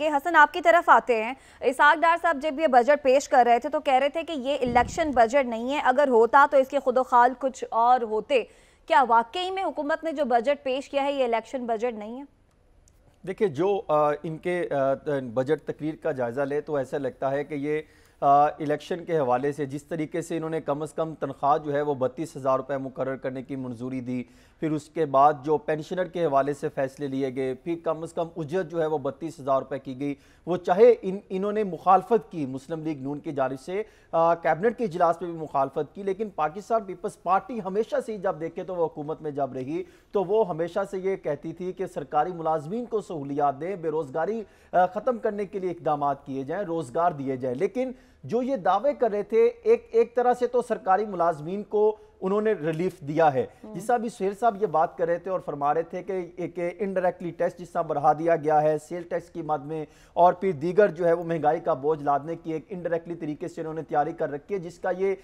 کے. حسن آپ کی طرف آتے ہیں. اسحاق ڈار صاحب جب یہ بجٹ پیش کر رہے تھے تو کہہ رہے تھے کہ یہ الیکشن بجٹ نہیں ہے, اگر ہوتا تو اس کے خود و خال کچھ اور ہوتے. کیا واقعی میں حکومت نے جو بجٹ پیش کیا ہے یہ الیکشن بجٹ نہیں ہے؟ دیکھیں جو ان کے بجٹ تقریر کا جائزہ لے تو ایسا لگتا ہے کہ یہ الیکشن کے حوالے سے جس طریقے سے انہوں نے کم از کم تنخواہ جو ہے وہ 32,000 روپے مقرر کرنے کی منظوری دی, پھر اس کے بعد جو پینشنر کے حوالے سے فیصلے لیے گئے, پھر کم از کم اجرت جو ہے وہ 32,000 روپے کی گئی. وہ چاہے انہوں نے مخالفت کی مسلم لیگ نون کی جانب سے کیبنٹ کے اجلاس میں بھی مخالفت کی, لیکن پاکستان پیپلز پارٹی ہمیشہ سے جب دیکھے تو وہ حکومت میں جب رہی تو وہ ہمیشہ سے یہ کہتی تھی کہ سرکاری ملازمین کو سہولیات دیں, بے روزگاری ختم کرنے کے لیے اقدامات کیے جائیں, روزگار دیے جائیں. لیکن جو یہ دعوے کر رہے تھے ایک طرح سے تو سرکاری ملازمین کو انہوں نے ریلیف دیا ہے, جس طرح بھی سہیل صاحب یہ بات کر رہے تھے اور فرما رہے تھے کہ ایک انڈائریکٹلی ٹیکس جس طرح بڑھا دیا گیا ہے سیل ٹیکس کی مد میں, اور پھر دیگر جو ہے وہ مہنگائی کا بوجھ لادنے کی ایک انڈائریکٹلی طریقے سے انہوں نے تیاری کر رکھی ہے, جس کا یہ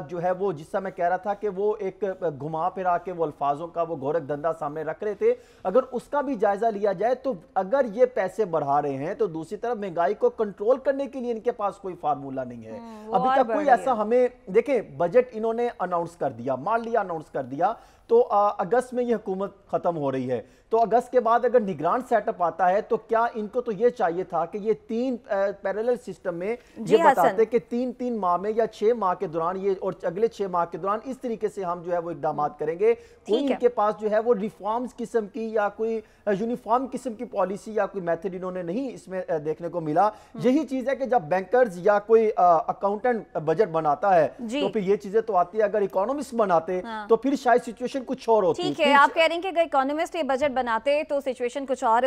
جو ہے وہ جس طرح میں کہہ رہا تھا کہ وہ ایک گھما پھرا کے وہ الفاظوں کا وہ گورکھ دھندا سامنے رکھ رہے تھے. اگر اس کا بھی جائزہ لیا جائے تو اگر یہ پیسے بڑھا رہے ہیں تو دوسری طرف مہنگائی کو کنٹرول کرنے کے لیے ان کے پاس کوئی فارمولہ نہیں ہے. ابھی تک کوئی ایسا ہمیں دیکھیں بجٹ انہوں نے اناؤنس کر دیا, مان لیا اناؤنس کر دیا تو اگست میں یہ حکومت ختم ہو رہی ہے, تو اگست کے بعد اگر نگران سیٹ اپ آتا ہے تو کیا ان کو تو یہ چاہیے تھا کہ یہ 3 پیرالل سسٹم میں یہ بتاتے کہ 3 ماہ میں یا 6 ماہ کے دوران یہ اور اگلے 6 ماہ کے دوران اس طریقے سے ہم جو ہے وہ اقدامات کریں گے. کوئی ان کے پاس جو ہے وہ ریفارمز قسم کی یا کوئی یونیفارم قسم کی پالیسی یا کوئی میتھڈ انہوں نے نہیں اس میں دیکھنے کو ملا. یہی چیز ہے کہ جب بینکرز یا کوئی اکاؤنٹنٹ بجٹ بناتا ہے تو پھر یہ چیزیں تو آتی ہے, اگر اکانومسٹ بناتے تو پھر شاید سچویشن کچھ اور ہوتی. ٹھیک ہے, آپ کہہ رہے ہیں کہ اگر اکانومسٹ یہ بجٹ بناتے تو سچویشن کچھ اور